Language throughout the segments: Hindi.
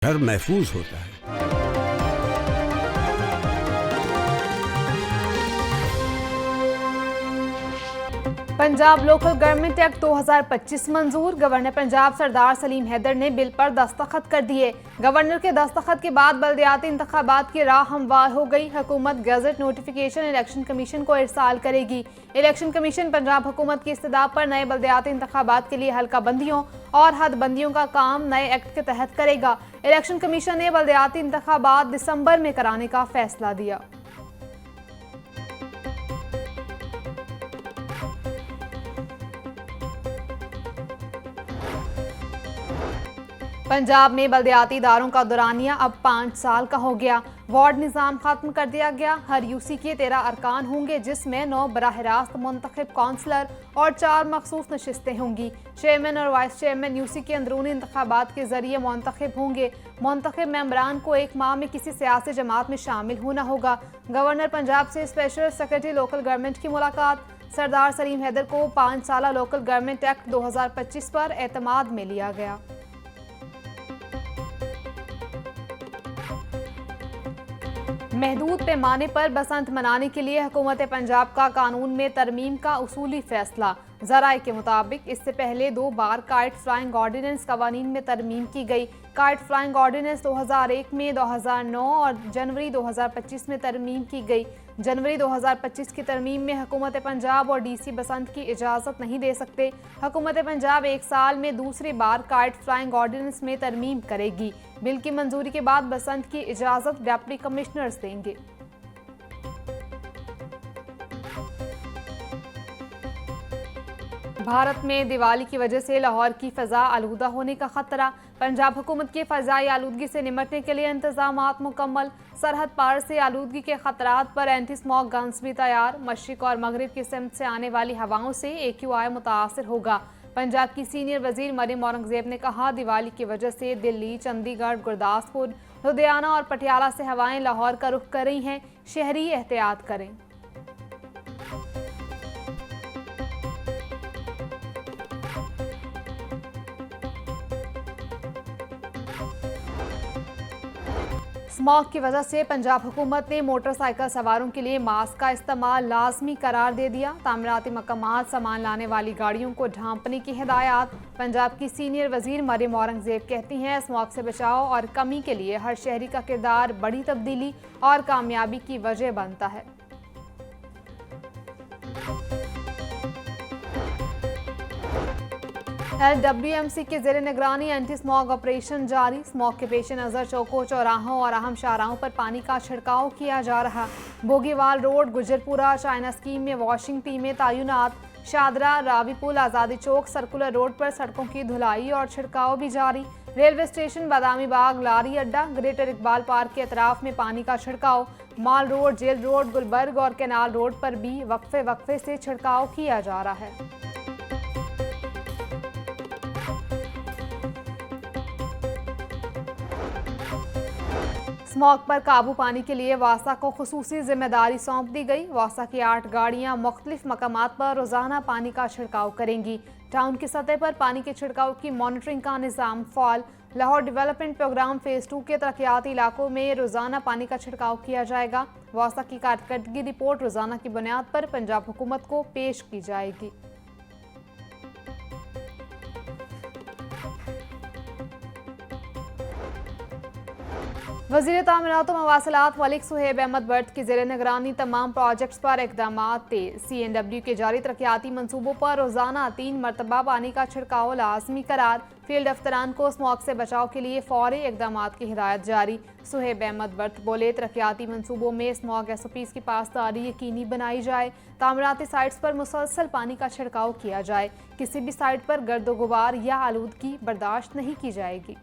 डर महफूज होता है। पंजाब लोकल गवर्नमेंट एक्ट 2025 मंजूर। गवर्नर पंजाब सरदार सलीम हैदर ने बिल पर दस्तखत कर दिए। गवर्नर के दस्तखत के बाद बल्दियाती इंतखाबात की राह हमवार हो गई। हुकूमत गजट नोटिफिकेशन इलेक्शन कमीशन को इरसाल करेगी। इलेक्शन कमीशन पंजाब हुकूमत की इस्तदा पर नए बल्दियाती इंतखाबात के लिए हल्का बंदियों और हदबंदियों का काम नए एक्ट के तहत करेगा। इलेक्शन कमीशन ने बल्दियाती इंतखाबात दिसंबर में कराने का फैसला दिया। पंजाब में बल्दियाती इदारों का दौरानिया अब 5 साल का हो गया। वार्ड निज़ाम खत्म कर दिया गया। हर यूसी के 13 अरकान होंगे, जिसमें 9 बराह रास्त मुंतखब काउंसलर और 4 मखसूस नशिस्तें होंगी। चेयरमैन और वाइस चेयरमैन यूसी के अंदरूनी इंतखाबात के जरिए मुंतखब होंगे। मुंतखब मेंबरान को 1 माह में किसी सियासी जमात में शामिल होना होगा। गवर्नर पंजाब से स्पेशल सेक्रेटरी लोकल गवर्नमेंट की मुलाकात। सरदार सलीम हैदर को 5 साला लोकल गवर्नमेंट एक्ट 2025 पर एतमाद में लिया गया। महदूद पैमाने पर बसंत मनाने के लिए हुकूमत पंजाब का कानून में तरमीम का उसूली फैसला। ज़राए के मुताबिक इससे पहले 2 बार काइट फ्लाइंग ऑर्डिनेंस कवानीन में तरमीम की गई। काइट फ्लाइंग ऑर्डिनेंस 2001 में, 2009 और जनवरी 2025 में तरमीम की गई। जनवरी 2025 की तरमीम में हुकूमत पंजाब और DC बसंत की इजाज़त नहीं दे सकते। हुकूमत पंजाब 1 साल में दूसरी बार काइट फ्लाइंग ऑर्डिनेंस में तरमीम करेगी। बिल की मंजूरी के बाद बसंत की इजाज़त डिप्टी कमिश्नर्स देंगे। भारत में दिवाली की वजह से लाहौर की फ़ज़ा आलूदा होने का खतरा। पंजाब हुकूमत के फ़ज़ाई आलूदगी से निपटने के लिए इंतजामात मुकम्मल। सरहद पार से आलूदगी के खतरात पर एंटी स्मॉग गन्स भी तैयार। मशरिक और मगरिब की सिमत से आने वाली हवाओं से AQI मुतासर होगा। पंजाब की सीनियर वजीर मरियम औरंगजेब ने कहा, दिवाली की वजह से दिल्ली, चंडीगढ़, गुरदासपुर, लुधियाना और पटियाला से हवाएं लाहौर का रुख कर रही हैं। शहरी एहतियात करें। स्मॉग की वजह से पंजाब हुकूमत ने मोटरसाइकिल सवारों के लिए मास्क का इस्तेमाल लाजमी करार दे दिया। तामीराती मकामात सामान लाने वाली गाड़ियों को ढांपने की हिदायत। पंजाब की सीनियर वजीर मरियम औरंगजेब कहती हैं, स्मॉग से बचाव और कमी के लिए हर शहरी का किरदार बड़ी तब्दीली और कामयाबी की वजह बनता है। LWMC के ज़ेरे निगरानी एंटी स्मॉग ऑपरेशन जारी। स्मॉग के पेश नज़र चौकों, चौराहों और अहम शाहराहों पर पानी का छिड़काव किया जा रहा। बोगीवाल रोड, गुजरपुरा, चाइना स्कीम में वॉशिंग टीमें तैनात। शादरा, रावीपुल, आज़ादी चौक, सर्कुलर रोड पर सड़कों की धुलाई और छिड़काव भी जारी। रेलवे स्टेशन, बादामी बाग, लारी अड्डा, ग्रेटर इकबाल पार्क के अतराफ में पानी का छिड़काव। माल रोड, जेल रोड, गुलबर्ग और कैनाल रोड पर भी वक्फे वक्फे से छिड़काव किया जा रहा है। स्मॉग पर काबू पाने के लिए वासा को खुसूसी जिम्मेदारी सौंप दी गई। वासा की 8 गाड़ियां मुख्तलिफ मकामात पर रोजाना पानी का छिड़काव करेंगी। टाउन की सतह पर पानी के छिड़काव की मॉनिटरिंग का निज़ाम फ़ाल। लाहौर डेवलपमेंट प्रोग्राम फ़ेज़ 2 के तरक्याती इलाकों में रोजाना पानी का छिड़काव किया जाएगा। वासा की कारकर्दगी रिपोर्ट रोजाना की बुनियाद पर पंजाब हुकूमत को पेश की जाएगी। वज़ीर तामीरात व मवासिलात मलिक सुहेब अहमद बट की ज़ेरे निगरानी तमाम प्रोजेक्ट्स पर इक़दामात तेज़। CNW के जारी तरक्याती मंसूबों पर रोज़ाना 3 मरतबा पानी का छिड़काव लाजमी करार। फील्ड अफसरान को स्मॉग से बचाव के लिए फौरी इक़दामात की हिदायत जारी। सुहेब अहमद बट बोले, तरक्याती मंसूबों में स्मॉग SOPs की पासदारी यकीनी बनाई जाए। तामीराती साइट्स पर मुसलसल पानी का छिड़काव किया जाए। किसी भी साइट पर गर्द गुबार या आलूदगी बर्दाश्त नहीं की जाएगी।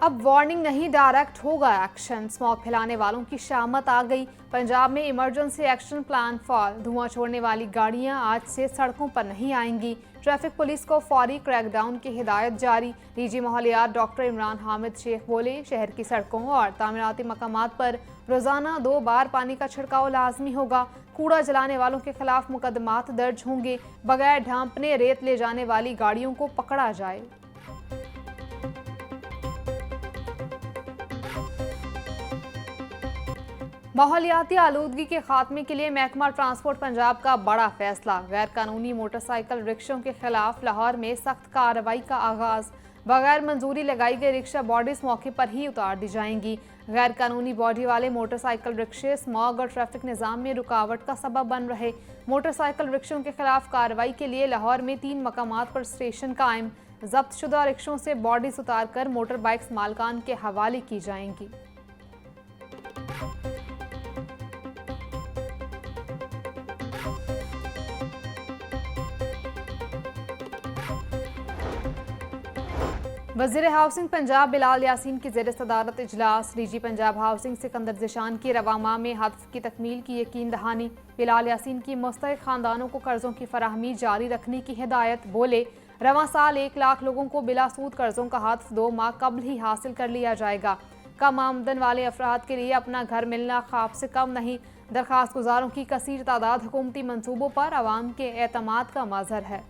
अब वार्निंग नहीं, डायरेक्ट होगा एक्शन। स्मॉग फैलाने वालों की शामत आ गई। पंजाब में इमरजेंसी एक्शन प्लान फॉर धुआं छोड़ने वाली गाड़ियां आज से सड़कों पर नहीं आएंगी। ट्रैफिक पुलिस को फौरी क्रैकडाउन की हिदायत जारी। डीजी माहौलियात डॉक्टर इमरान हामिद शेख बोले, शहर की सड़कों और तामीराती मकामात पर रोजाना 2 बार पानी का छिड़काव लाजमी होगा। कूड़ा जलाने वालों के खिलाफ मुकदमात दर्ज होंगे। बगैर ढांपने रेत ले जाने वाली गाड़ियों को पकड़ा जाए। माहौलियाती आलूदगी के खात्मे के लिए महकमा ट्रांसपोर्ट पंजाब का बड़ा फैसला। गैर कानूनी मोटरसाइकिल रिक्शों के खिलाफ लाहौर में सख्त कार्रवाई का आगाज। बगैर मंजूरी लगाई गई रिक्शा बॉडीज मौके पर ही उतार दी जाएंगी। गैर कानूनी बॉडी वाले मोटरसाइकिल रिक्शे स्मॉग और ट्रैफिक निज़ाम में रुकावट का सबब बन रहे। मोटरसाइकिल रिक्शों के खिलाफ कार्रवाई के लिए लाहौर में 3 मकामात पर स्टेशन कायम। जब्तशुदा रिक्शों से बॉडीज उतार कर मोटर बाइक्स मालकान के हवाले की जाएंगी। वज़ीर हाउसिंग पंजाब बिलाल यासीन की ज़ेर सदारत इजलास। डीजी पंजाब हाउसिंग सिकंदर ज़िशान की रवा माह में हदफ की तकमील की यकीन दहानी। बिलाल यासीन की मुस्तहिक़ खानदानों को कर्ज़ों की फराहमी जारी रखने की हिदायत। बोले, रवा साल 1 लाख लोगों को बिला सूद कर्ज़ों का हदफ 2 माह कबल ही हासिल कर लिया जाएगा। कम आमदन वाले अफराद के लिए अपना घर मिलना ख्वाब से कम नहीं। दरख्वास्त गुजारों की कसीर तादाद हुकूमती मंसूबों पर अवाम के एतमाद का मज़हर है।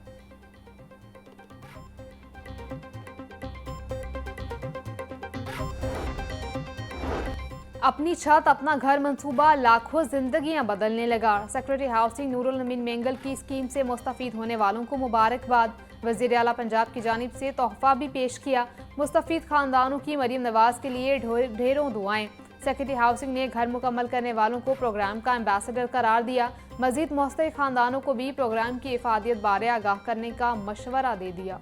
अपनी छत अपना घर मंसूबा लाखों जिंदगियां बदलने लगा। सेक्रेटरी हाउसिंग नूरुल नमीन मेंगल की स्कीम से मुस्तफीद होने वालों को मुबारकबाद। वज़ीर आला पंजाब की जानिब से तोहफा भी पेश किया। मुस्तफीद खानदानों की मरीम नवाज के लिए ढेरों दुआएं। सेक्रेटरी हाउसिंग ने घर मुकम्मल करने वालों को प्रोग्राम का एम्बेसडर करार दिया। मजीद मुस्तहिक़ खानदानों को भी प्रोग्राम की इफादियत बारे आगाह करने का मशवरा दे दिया।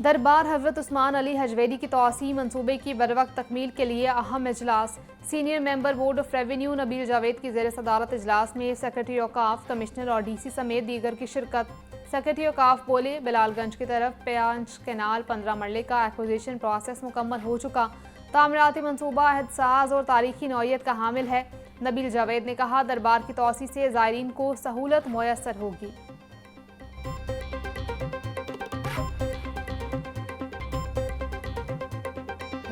दरबार हज़रत उस्मान अली हजवेरी की तोसी मनसूबे की बरवक्त तकमील के लिए अहम इजलास। Senior member board of revenue Nabeel Javed की ज़ेर सदारत इजलास में सेक्रेटरी औकाफ, कमिश्नर और DC समेत दीगर की शिरकत। सेक्रेटरी औकाफ बोले, बिलालगंज की तरफ पेंच कैनाल 15 मरले का एक्विजिशन प्रोसेस मुकम्मल हो चुका। तामीराती मनसूबा एहतसास और तारीखी नौयत का हामिल है। नबील जावेद ने कहा, दरबार की तोसी से ज़ायरीन को सहूलत मुयस्सर होगी।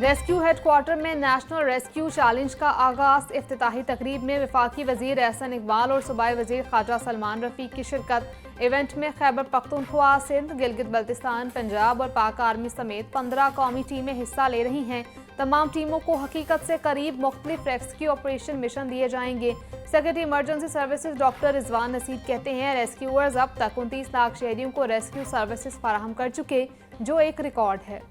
रेस्क्यू हेडक्वार्टर में नेशनल रेस्क्यू चैलेंज का आगाज। इफ्तिताही तकरीब में वफाकी वजीर एहसन इकबाल और सूबाई वजीर ख्वाजा सलमान रफीक की शिरकत। इवेंट में खैबर पख्तूनख्वा, सिंध, गिलगित बल्तिस्तान, पंजाब और पाक आर्मी समेत 15 कौमी टीमें हिस्सा ले रही हैं। तमाम टीमों को हकीकत से करीब मुख्तलिफ रेस्क्यू ऑपरेशन मिशन दिए जाएंगे। Secretary emergency services doctor Rizwan Naseer कहते हैं, रेस्क्यूअर्स अब तक 29 लाख शहरियों को रेस्क्यू सर्विसेज फराहम कर चुके, जो एक रिकॉर्ड है।